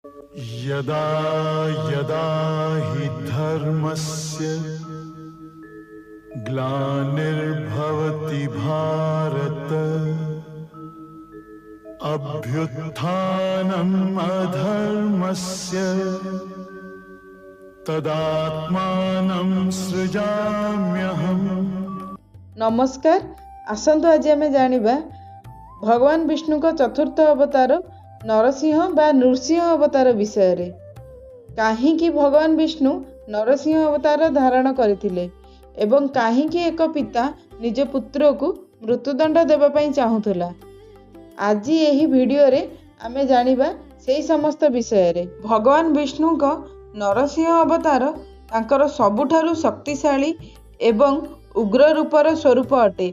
यदा यदा हि धर्मस्य ग्लानिर्भवति भारत अभ्युत्थानम् अधर्मस्य तदात्मानं सृजाम्यहम्। नमस्कार। आसंतु आज आम जानिबा भगवान विष्णु का चतुर्थ अवतार नरसिंह बा नृसिंह अवतार विषय रे। काहींकि भगवान विष्णु नरसिंह अवतार धारण करथिले एवं काहींकि एक पिता निज पुत्र को मृत्युदंड देबा पई चाहुथला। आज यही वीडियो रे आमे जानिबा सेही समस्त विषय रे। भगवान विष्णु का नरसिंह अवतार तांकर सबुठारु शक्तिशाली एवं उग्र रूपर स्वरूप अटे।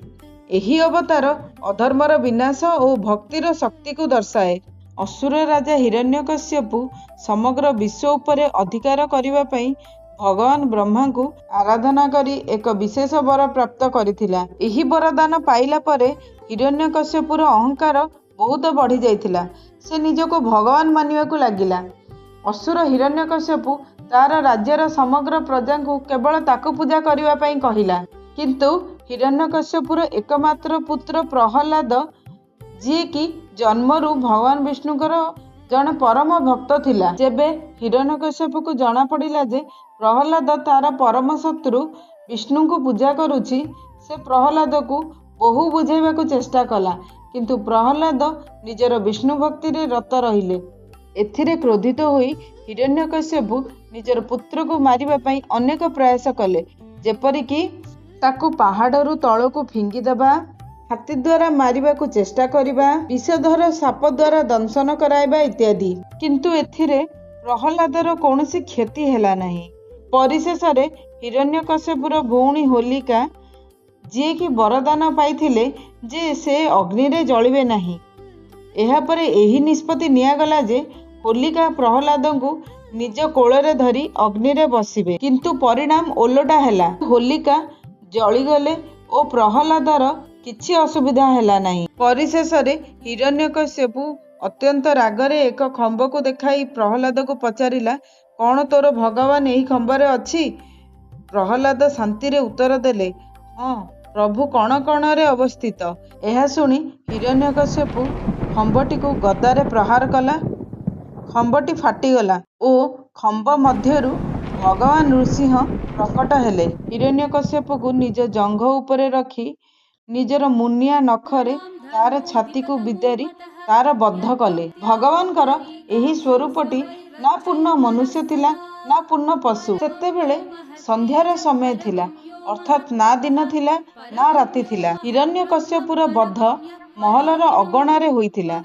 एही अवतार अधर्मर विनाश और भक्तिर शक्ति को दर्शाए। असुर राजा हिरण्यकश्यपु समग्र विश्व उपरे अधिकार करिवा पई भगवान ब्रह्मा को आराधना करी एक विशेष वर प्राप्त करिथिला। एही वरदान पाइला परे हिरण्यकश्यपुर अहंकार बहुत बढ़ी जाइथिला। से निजको भगवान मानिवा को लागिला। असुर हिरण्यकश्यपु तार राज्यर समग्र प्रजा को केवल ताको पूजा करिवा पई कहिला। किंतु हिरण्यकश्यपुर एकमात्र पुत्र प्रहलाद जी की जन्मरू भगवान विष्णुकर जन परम भक्त थिला। जेबे हिरण्यकश्यप को जना पड़िला जे प्रहलाद तार परम शत्रु विष्णु को पूजा करुछि, से प्रहलाद को बहु बुझाइबा को चेष्टा कला। किंतु प्रहलाद निजर विष्णु भक्ति रे रत रहिले। एथिरे क्रोधित होई हिरण्यकश्यप निजर पुत्र को मारिबा पई अनेक प्रयास कले, जेपरि कि ताकू पहाड़रू तलू फिंगी देबा, हाथी द्वारा मारिबा को चेष्टा करिबा, विषधर साप द्वारा दंशन कराइबा इत्यादि। किंतु एथिरे प्रहलादर कौनसी क्षति हेला नहीं। परिशेष रे हिरण्यकश्यपुर भौणी होलिका जी की वरदान पाइथिले जे से अग्नि रे जलिबे नहीं। एहा परे एही निष्पत्ति नियागला जे होलिका प्रहलाद को निज कोଳରେ धरी अग्नि रे बसिबे। किंतु परिणाम ओलटा हेला। होलिका जलिगले ओ प्रहलादर किछि असुविधा हेला नहीं। परिशेष रे हिरण्यकश्यपु अत्यंत रागरे एक खंब को देखाई प्रहलाद को पचारिला, कौन तोर भगवान यही खंबरे अछि? प्रहलाद शांति रे उत्तर देले, हाँ प्रभु कण कण रे अवस्थित। यह शुणी हिरण्यकश्यपु खंबटी को गदारे प्रहार कला। खंबटी फाटीगला ओ खंब मध्यरु भगवान नृसिंह प्रकट हेले। हिरण्यकश्यप को निज जंघ उपरे रखी निजर मुनिया नखरे तार छाती को बिदारी तार बद्ध कले। भगवानकर एही स्वरूपटी ना पूर्ण मनुष्य थिला ना पूर्ण पशु। सेतेबेले संध्यार समय थिला, अर्थात ना दिन थिला ना राति थिला। हिरण्यकश्यपुर बद्ध महलर अगणारे होइथिला,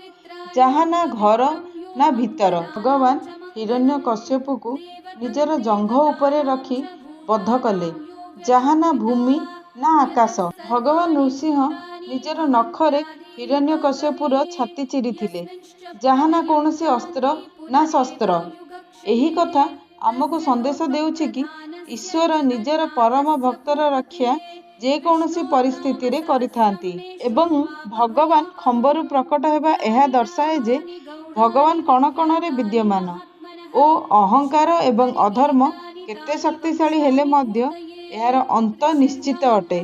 जहाँ ना घर ना भीतर। भगवान हिरण्यकश्यप को निजर जंघ उपरे रखी बद्ध कले, जहाँ ना भूमि ना आकाश। भगवान नृसिंह निजर नखरे हिरण्यकश्यपुर छाती चिरिथिले, जहाँ ना कौनसी अस्त्र ना शस्त्र। एही कथा आमको संदेश देउछि कि ईश्वर निजर परम भक्तर रक्षा जे कौनसी परिस्थिति रे करिथांती। एवं भगवान खंबरु प्रकट हेबा एहा दर्शाए जे भगवान कण कण रे विद्यमान ओ अहंकार एवं अधर्म केते शक्तिशाली हेले मध्य एहार अंत निश्चित अटे।